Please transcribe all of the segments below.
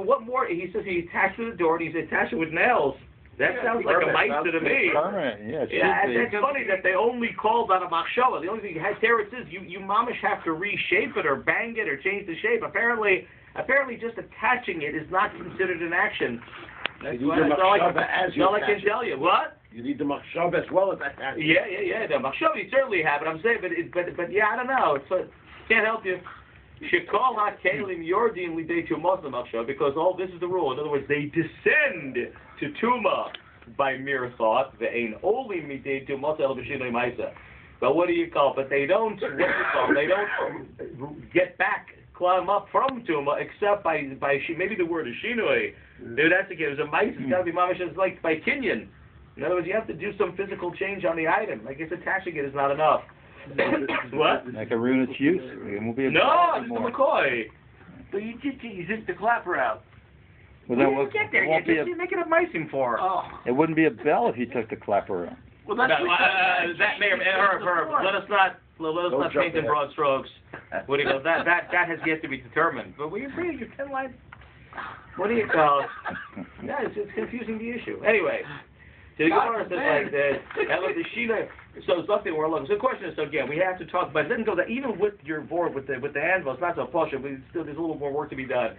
what more? He says he attached it to the door and he's attached it with nails. That sounds like a meister to me. That's funny that they only called on a machshava. The only thing there it says you mamish have to reshape it or bang it or change the shape. Apparently just attaching it is not considered an action. That's all I can tell you. What? You need the machshava as well as that. Yeah. The machshava you certainly have it. I'm saying, but yeah, I don't know. Can't help you. Shekol ha-kelim yordim lidei tumah machshava, because this is the rule. In other words, they descend to tuma by mere thought. Ve'ein olim lidei tumah el b'shinoi ma'isa. But what do you call? But they don't. What do you call? They don't get back, climb up from tuma, except by maybe the word is shinoi. Maybe that's again. There's a ma'isa. It's got to be mamish. It's like by kinyan. In other words, you have to do some physical change on the item. I guess attaching it is not enough. What? Like a ruin its use. It won't be a no, it's the McCoy. But you took the clapper out. Well, then we'll get there. You're making a micing for. Oh. It wouldn't be a bell if you took the clapper out. Well, that's that may or let us not paint in broad strokes. What do you call that? That has yet to be determined. But we agree. You can like. What do you call? Yeah, it's confusing the issue. Anyway. So the Gemara says like this. So it's nothing we're looking. So the question is, so again, we have to talk, but it doesn't go that even with your board with the anvil, it's not so posher, but still there's a little more work to be done.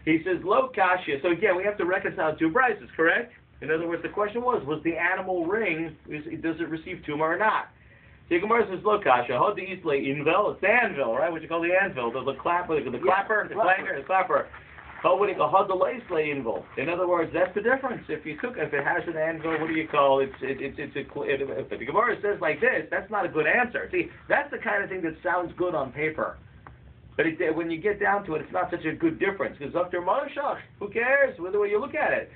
He says lo kasha. So again, we have to reconcile two brises, correct? In other words, the question was the animal ring does it receive tumor or not? So the Gemara says lo kasha. How do you say invel? It's the anvil, right? What you call the anvil? The clapper, the clapper, the clanger, the clapper. Oh, what do you call anvil? In other words, that's the difference. If it has an anvil, what do you call it? If the Gemara says like this, that's not a good answer. See, that's the kind of thing that sounds good on paper, but when you get down to it, it's not such a good difference. Because after Monoshach, who cares? Whether way you look at it.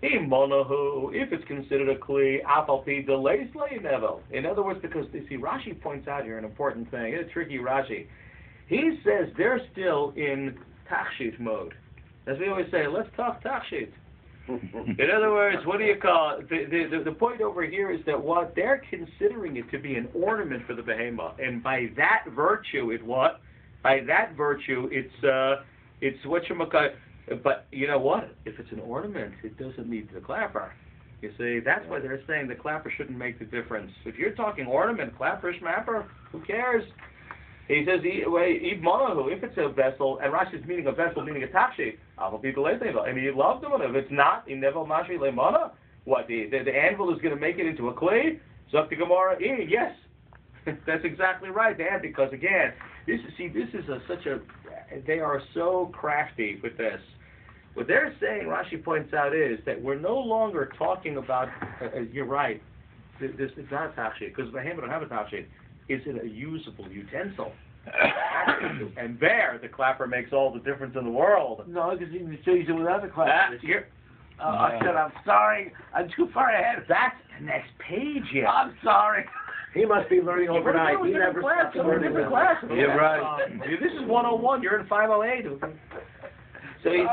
If it's considered a kli, apalpi delays nevel. In other words, because you see, Rashi points out here an important thing. It's a tricky Rashi. He says they're still in tachshit mode. As we always say, let's talk tachshit. In other words, what do you call it? The point over here is that what they're considering it to be an ornament for the behemoth, and by that virtue, it's what you call. But you know what? If it's an ornament, it doesn't need the clapper. You see, that's why they're saying the clapper shouldn't make the difference. If you're talking ornament, clapper, schmapper, who cares? He says, if it's a vessel, and Rashi's meaning a vessel, meaning a tachshit, and he loved them. If it's not, he never mashi lemana. What, the anvil is going to make it into a clay? Zok the Gemara, yes. That's exactly right, Dan, because again, this is they are so crafty with this. What they're saying, Rashi points out, is that we're no longer talking about, you're right, this is not a tachshit, because the behemoth don't have a tachshit. Is it a usable utensil? And there, the clapper makes all the difference in the world. No, because you can still use it without the clapper. I said, I'm sorry. I'm too far ahead. That's the next page yet. I'm sorry. He must be learning overnight. He never stopped learning. You're right. This is 101. You're in 508. So he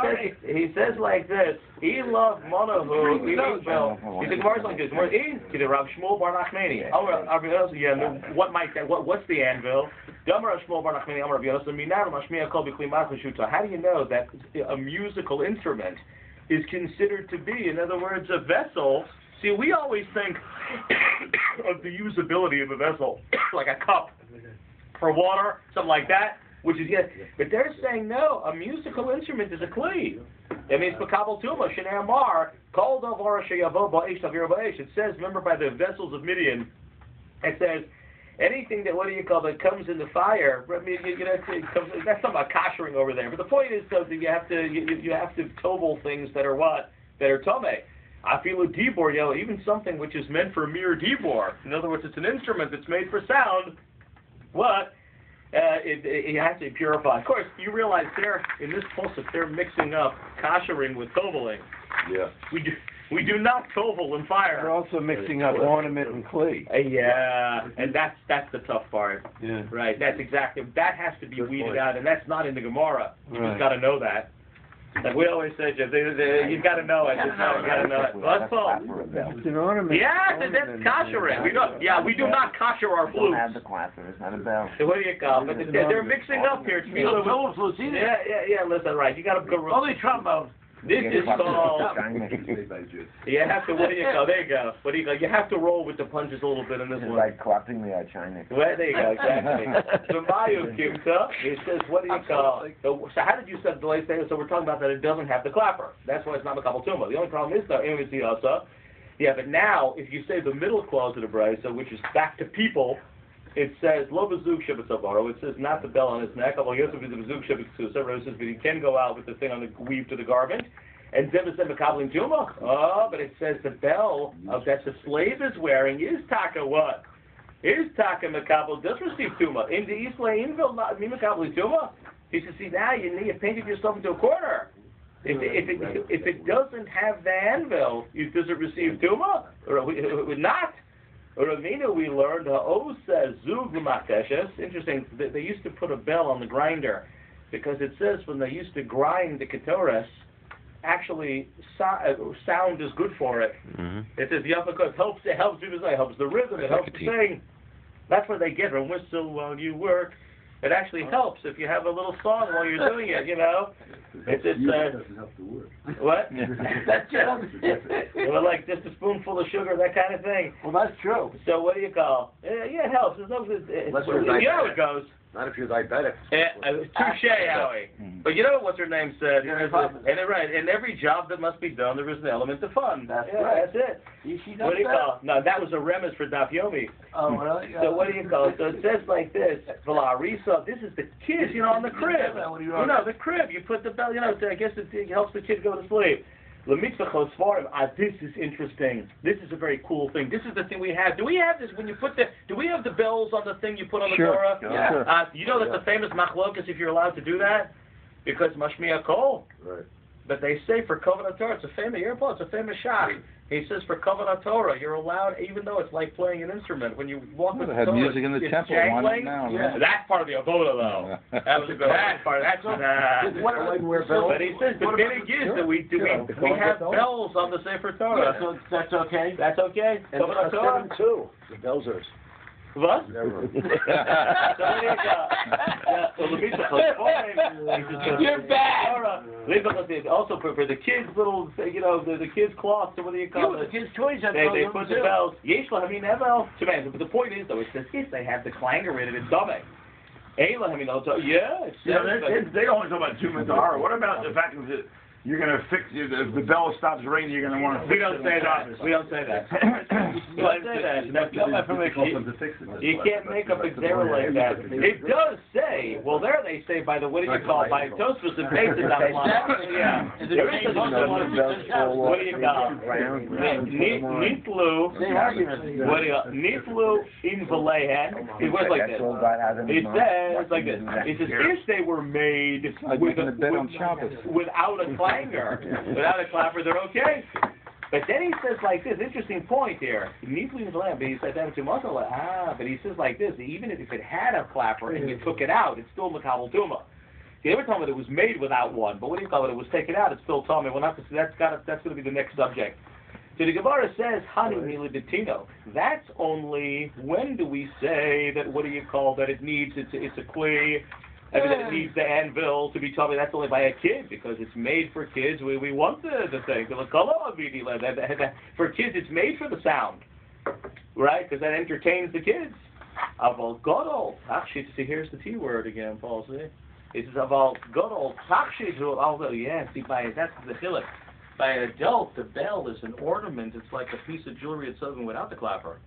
says like this. He loved Monahu. He said, Gemara's like this. Rav Shmuel Bar Nachmani. What's the anvil? How do you know that a musical instrument is considered to be, in other words, a vessel? See, we always think of the usability of a vessel, like a cup for water, something like that. Which is but they're saying no. A musical instrument is a kli. It means b'kabel tuma shenei amar kol davar sheyavo ba'esh tavir ba'esh. It says, remember, by the vessels of Midian, it says anything that that comes in the fire. I mean, that's not about koshering over there. But the point is, though, that you have to tovel things that are tomei. Afilu dibor, even something which is meant for mere dibor. In other words, it's an instrument that's made for sound. What? It has to be purified. Of course, you realize in this posuk they're mixing up koshering with toveling. Yeah. We do not tovel in fire. They're also mixing up ornament and clay. And that's the tough part. Yeah. Right. That's exactly. That has to be weeded out, and that's not in the Gemara. You just got to know that. Like we always say, Jim, you got to know it. You got to know it. What's called? It's an ornament. Yeah, that's koshering. We don't. Yeah, we do not kosher our Don't flutes. have the clapper. It's not a bell. So what do you call? But they're mixing up here. No flutes either. Yeah. Listen, right. You got to go. Only trombone. This is called. You have to. What do you call? There you go. What do you call? You have to roll with the punches a little bit in this It's one. like clapping the China. Well, there you go. Exactly. So Mario Kimta, it says, what do you call? So how did you set the delay statement? So we're talking about that it doesn't have the clapper. That's why it's not a couple tuma. The only problem is though, yeah, but now if you say the middle clause of the brisa, which is back to people. It says lo bazug shebetzavaro. It says not the bell on his neck. Although yes, it says but he can go out with the thing on the weave to the garment. And zebasem mekablim tuma. Oh, but it says the bell that the slave is wearing is taka what? Is taka mekabel does receive tuma. In the Isla Invil not me mekablim tuma. He says, see now you painted yourself into a corner. If it doesn't have the anvil, does it receive tuma? Or it would not. Ravina, we learned, says zug l'makeshes. Interesting, they used to put a bell on the grinder because it says when they used to grind the ketores, actually sound is good for it. Mm-hmm. It says it helps the rhythm, it helps the sing. That's what they get from whistle while you work. It actually helps if you have a little song while you're doing it, you know. It doesn't help the word. What? That's just well, like just a spoonful of sugar, that kind of thing. Well, that's true. So what do you call? Yeah, it helps. There's no. You know how it goes. Not if you're diabetic. Touche, Howie. But you know what what's her name said? Right. In every job that must be done, there is an element of fun. That's right. That's it. What do you call? No, that was a remiss for Daf Yomi. Oh, really? So what do you call? So it says like this. Velarisa. This is the kids, on the crib. The crib. You put the bell. I guess it helps the kid go to sleep. This is interesting. This is a very cool thing. This is the thing we have. Do we have this when you put do we have the bells on the thing you put on the Torah? Yeah. Sure. That's the famous machlokas if you're allowed to do that? Because mashmiya kol. Right. But they say for Kavanah Torah, it's a famous shot. He says for Kavanah Torah, you're allowed, even though it's like playing an instrument. When you walk with the Torah, Torah, music in the temple. Jangling. Now, yeah. That's part of the avoda, though. That was a good. That part. That's but he says the big is that we have bells on the Sefer Torah. Yeah, so that's okay. That's okay. And Kavanah Torah 7 too. The bells are. What? Never. You're bad. Also for the kids' little, the kids' cloths. So what do you call it? The kids' toys. They put the bells. But the point is, though, it says if they have the clanger in it, it's dummy. Yeah, they only talk about 2 Madara. What about the fact that you're going to fix if the bell stops ringing, you're going to want to fix it? We don't say that. We don't say that. You can't make up a zero like that. It does say, well, there they say, by the, what do you call, by Tosfos and Basis on yeah. There is another one. What do you call it? Nitlu. Nitlu in Valehan. It was like this. It says like this. It says, if they were made without a clanger, without a clapper, they're okay. But then he says like this, interesting point here. But he said that to muscle. But he says like this, even if it had a clapper and you took it out, it's still makabel tuma. They were talking about it was made without one, but what do you call it? It was taken out, it's still tummy. Well, that's going to be the next subject. So the Gemara says, Hani miliditino. That's only, when do we say that, what do you call that it needs, it's a kli, that it needs the anvil to be taught. That's only by a kid because it's made for kids. We want the thing. For kids, it's made for the sound, right? Because that entertains the kids. Aval godol. Actually, see, here's the T word again, Paul. See, it says aval godol. Although, yeah, see, that's the chiluk. By an adult, the bell is an ornament. It's like a piece of jewelry itself without the clapper.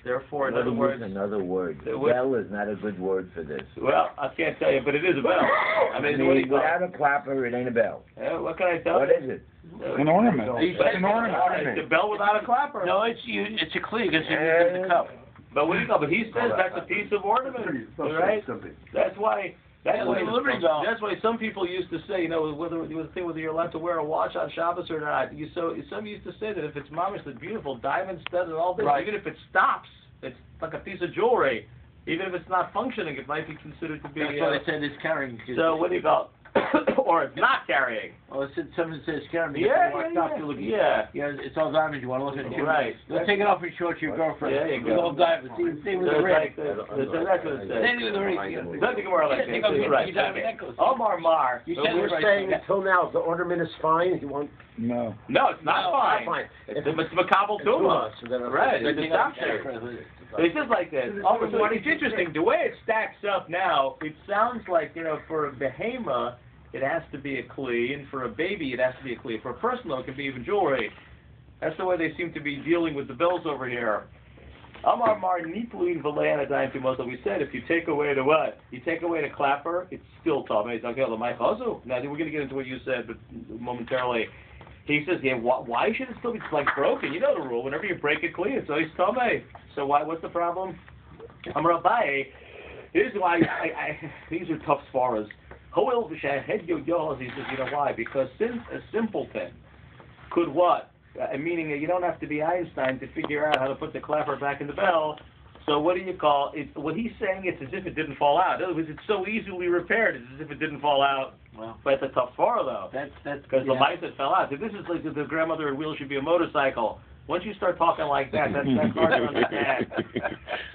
Therefore, in other words, Bell is not a good word for this. Well, I can't tell you, but it is a bell. I mean without a clapper, it ain't a bell. What can I tell you? What is it? An ornament. It's an ornament. It's a bell without a clapper. No, it's a kli because it's in the cup. But what do you call it? But he says that's a piece of ornament, right? That's why. That's why some people used to say, whether you're allowed to wear a watch on Shabbos or not. Some used to say that if it's mamish, the beautiful diamond studs and all this, even if it stops, it's like a piece of jewelry. Even if it's not functioning, it might be considered to be. That's why they said it's carrying. So what do you call it? or it's not carrying. Well, since someone says, Karen, it's all diamonds. You want to look at it? Right. Let's take it off your shorts, your girlfriend. Yeah, you With go. all diamonds. See with the ring. That's what it says. Same with the ring. Nothing more like Take that. off your Right. diamond necklace. Omar Mar. You So said we're it right. saying until now, the ornament is fine. You want No. No, it's not fine. fine. It's Makabal Tuma. So then Right. Take It's off not your there. shirt. It's just like this. So it's interesting. The way it stacks up now, it sounds like, for a behemoth, it has to be a kli, and for a baby, it has to be a kli. For a person, though, it can be even jewelry. That's the way they seem to be dealing with the bills over here. Amar Mar Nipluin V'le'an Adayim Tumos. We said if you take away the what? You take away the clapper, it's still Tomei. It's okay, L'may Chazu. Now, we're going to get into what you said, but momentarily. He says, yeah, why should it still be like broken? You know the rule. Whenever you break it clean, it's always Tomei. So what's the problem? Amar Abaye. Here's why these are tough svaras. Hoel v'shahed yo. He says, you know why? Because since a simpleton could what? Meaning you don't have to be Einstein to figure out how to put the clapper back in the bell. So what do you call it? What he's saying is as if it didn't fall out. In other words, it's so easily repaired. It's as if it didn't fall out. Well, but it's a tough svara though. That's because the mice that fell out. This is like the grandmother and wheel should be a motorcycle. Once you start talking like that, that's hard to understand.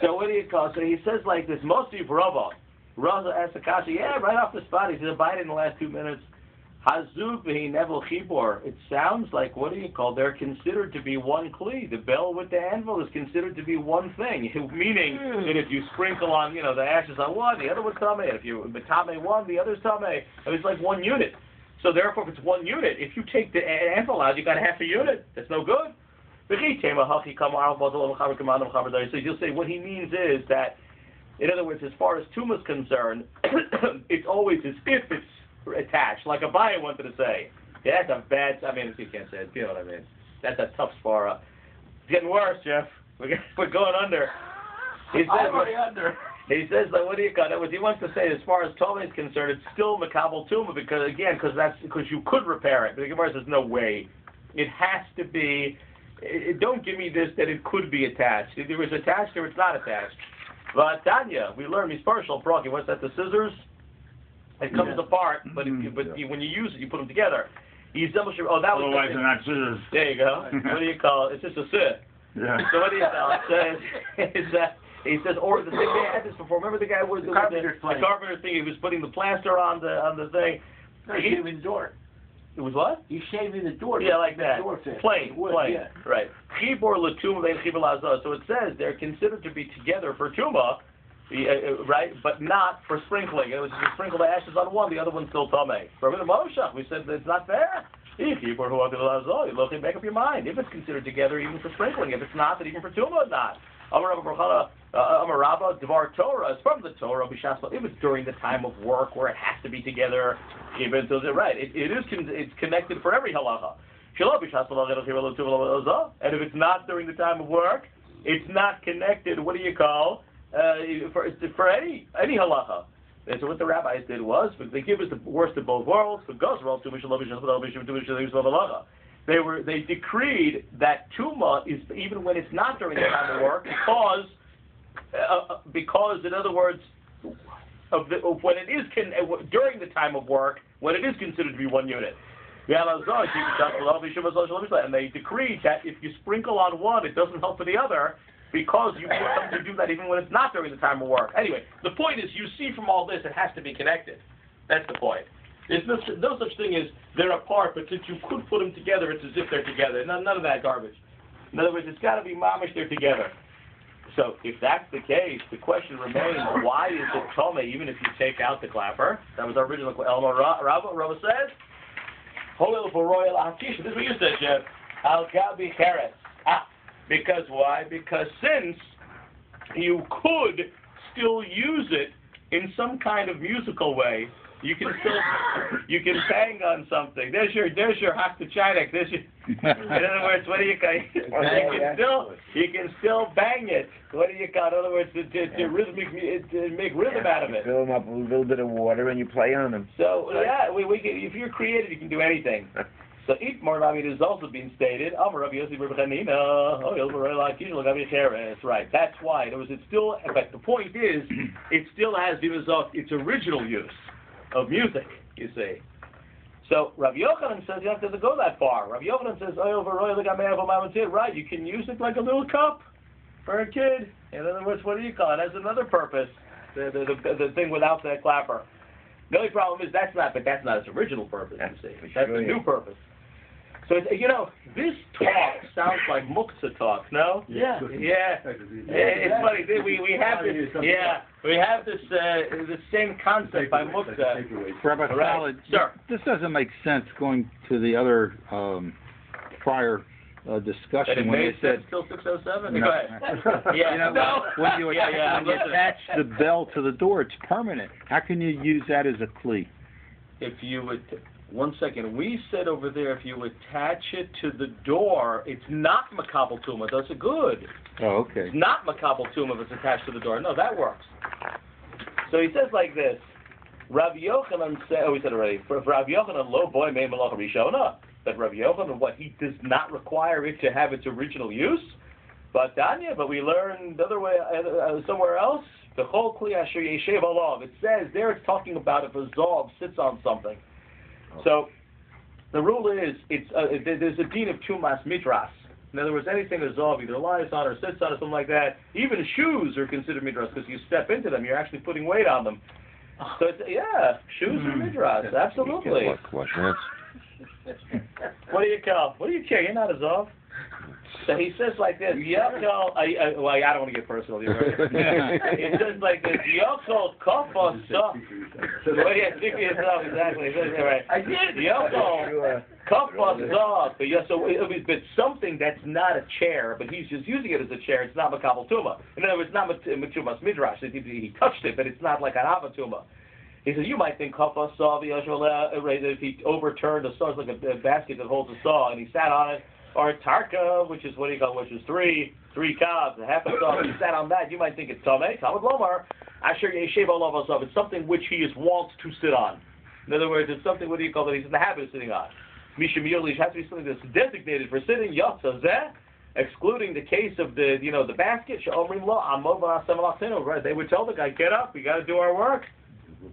So what do you call? So he says like this. Mostly Rava. Raza asks Akasha, yeah, right off the spot. He said, abide in the last 2 minutes. Hazub Nevel Chibor. It sounds like, what do you call? They're considered to be one kli. The bell with the anvil is considered to be one thing. Meaning that if you sprinkle on, the ashes on one, the other one's tamei. If you matame one, the other's tamei. It's like one unit. So therefore, if it's one unit, if you take the anvil out, you got half a unit. That's no good. So you'll say what he means is that, in other words, as far as Tumah is concerned, it's always as if it's attached, like Abaye wanted to say. Yeah, that's a bad, you can't say it, you know what I mean. That's a tough svara. It's getting worse, Jeff. We're going under. He says, I'm already under. He says, like, what do you got? He wants to say, as far as Tomei is concerned, it's still Makabal Tumah, because you could repair it. But the Gemara says, no way. It has to be, don't give me this, that it could be attached. Either it's attached or it's not attached. But Tanya, we learned these partial broken. What's that? The scissors. It comes apart, but when you use it, you put them together. That was. Otherwise, they're not scissors. There you go. What do you call it? It's just a sit. Yeah. So what do you call it? He says, or the thing they had this before. Remember the guy with the carpenter thing? He was putting the plaster on the thing. He shaving the door. It was what? He's shaving the door. Yeah, like that. Plain. Yeah. Right. Chibor l'tumah ve'en chibor la'azah. So it says they're considered to be together for tumah, right? But not for sprinkling. It was if you sprinkle the ashes on one, the other one's still tamei. Remember the Moshe? We said it's not fair. Chibor hu ati la'azah. You look and make up your mind. If it's considered together, even for sprinkling. If it's not, then even for tumah, it's not. Amar Rabba, Dvar Torah is from the Torah. If it's during the time of work where it has to be together, even so, right? It's connected for every halacha. And if it's not during the time of work, it's not connected. What do you call for any halacha? And so what the rabbis did was, they give us the worst of both worlds. They decreed that tumah is even when it's not during the time of work, because in other words, when it is during the time of work, when it is considered to be one unit. And they decreed that if you sprinkle on one, it doesn't help for the other, because you want them to do that even when it's not during the time of work. Anyway, the point is, you see from all this, it has to be connected. That's the point. There's no such thing as they're apart, but since you could put them together, it's as if they're together. None of that garbage. In other words, it's got to be mamish, they're together. So if that's the case, the question remains, why is it tomei even if you take out the clapper? That was our original question. Rabba says, this is what you said, Jeff. Al-Gabi Keret. Because why? Because since you could still use it in some kind of musical way, you can bang on something. There's your hakta chaynek. In other words, what do you call? You can still bang it. What do you call? In other words, to make rhythm out of it. Fill them up with a little bit of water and you play on them. So yeah, we can, if you're creative, you can do anything. So Itmar Rabbi is also being stated. Right. That's why. In other words, it's still. But the point is, it still has its original use of music. you see. So Rav Yochanan says you don't have to go that far. Rav Yochanan says, right, you can use it like a little cup for a kid. In other words, what do you call it? It has another purpose, the thing without the clapper. The only problem is that's not its original purpose, you see. That's the new purpose. So, this talk sounds like muktzah talk, no? Yeah. Yeah. It's funny. We have this same concept by muktzah. Rabbi Right. Khaled, Sure. this doesn't make sense going to the other prior discussion And when it they said still 607? No. Go ahead. Yeah. when you attach the bell to the door, it's permanent. How can you use that as a kli? If you would, one second, we said over there, if you attach it to the door, it's not makabel tumah. That's good. Oh, okay. It's not makabel tumah if it's attached to the door. No, that works. So he says like this. Rav Yochanan said, we said already, for Rav Yochanan, lo boy mei malacha rishona. That Rav Yochanan, what he does not require it to have its original use. But Danya, but we learned other way somewhere else. The whole kli asher yeshev alav. It says there it's talking about if a zov sits on something. So the rule is there's a deen of tumas mitras. In other words, anything a zov either lies on or sits on or something like that. Even shoes are considered mitras because you step into them, you're actually putting weight on them. So it's, shoes are mitras, absolutely. What do you call? What do you care? You're not a zov. So he says like this, Yokol, I don't want to get personal here. It says like this, Yokol Kofa Sof. Well, yeah, speak for yourself, exactly. Right. I did. Yokol Kofa Sof. So it's something that's not a chair, but he's just using it as a chair. It's not makabel tumah. In other words, it's not tumas midrash. He touched it, but it's not like an ava tumah. He says, you might think Kofa Sof, if he overturned a saw, it's like a basket that holds a saw, and he sat on it. Or a tarka, which is what do you call, which is three cobs, a half a saw. If you sat on that, you might think it's tamei. Talmud lomar, asher yeshev olav asav. It's something which he wants to sit on. In other words, it's something, what do you call that he's in the habit of sitting on. Mishum yolish has to be something that's designated for sitting. Yotza zeh, excluding the case of the basket. She'omrim lo amov v'asem alachtenu. Right? They would tell the guy, get up, we got to do our work.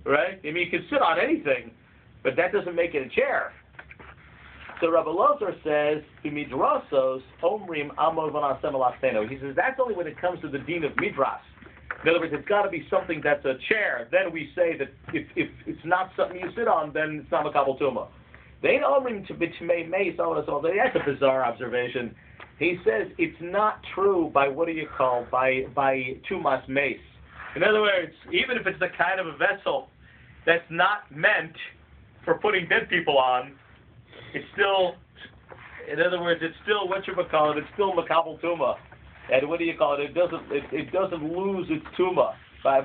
Right? I mean, you can sit on anything, but that doesn't make it a chair. So Rabbi Lozer says, "Midrasos omrim amod v'nasem alachtenu." He says that's only when it comes to the deen of midras. In other words, it's got to be something that's a chair. Then we say that if it's not something you sit on, then it's not makabel tumah. They ain't omrim to b'tmei meis. That's a bizarre observation. He says it's not true by what do you call by tumas meis. In other words, even if it's the kind of a vessel that's not meant for putting dead people on. It's still, in other words, it's still what you call it. It's still makabel tumah, and what do you call it? It doesn't lose its tumah by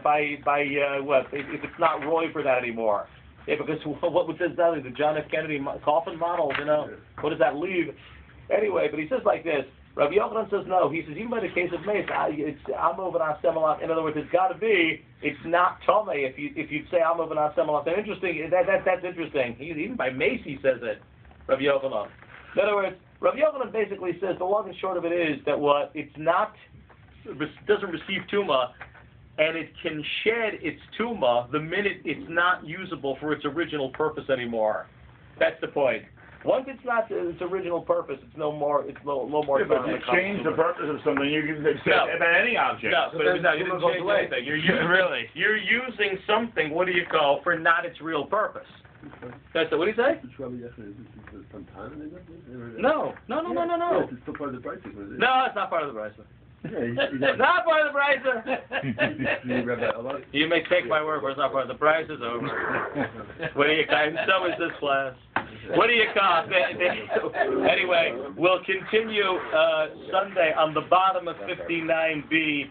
what if it's not roy for that anymore? Yeah, because what was this? The John F. Kennedy coffin model, what does that leave? Anyway, but he says like this. Rabbi Yochanan says no. He says even by the case of mace, it's amov v'nasem. In other words, it's got to be. It's not tamei if you say amov v'nasem. Interesting. That's interesting. Even by mace he says it. Rabbi Yochanan. In other words, Rabbi Yochanan basically says the long and short of it is that doesn't receive tumah, and it can shed its tumah the minute it's not usable for its original purpose anymore. That's the point. Once it's not its original purpose, it's no more. It's no more. If you change the purpose of something, you can say about any object. No, but you didn't change anything. You're using something. What do you call for not its real purpose? That's what do you say? No. It's still part of the price. No, it's not part of the price. It's not part of the price. You may take my word for it's not part of the price. It's over. What do you call? And so is this class. What do you call? Anyway, we'll continue Sunday on the bottom of 59b.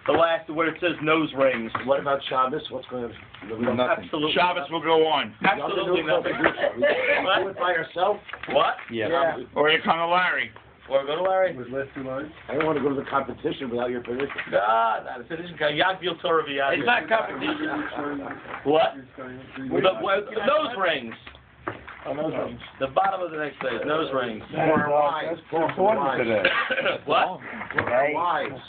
The last where it says nose rings. What about Shabbos? What's going on? Absolutely. Shabbos will go on. Absolutely nothing. Do it by yourself? What? Yeah. Or you come to Larry. Or go to Larry? With last 2 lines? I don't want to go to the competition without your permission. No, not a petition. Yagvil Torah v'yad. It's not competition. What? Nose rings. Oh, nose rings. The bottom of the next page. Nose rings. Wives. What? Wives.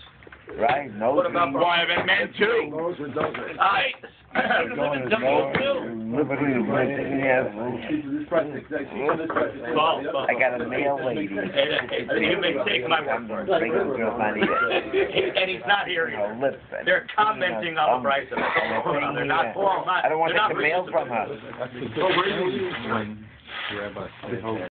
Right, no. What about Why, I've been men too. Those are those. All right. I got a male lady. You may take my word for it. And he's not here either. They're commenting on the price of it. They're not. I don't want to take the mail from her. They're not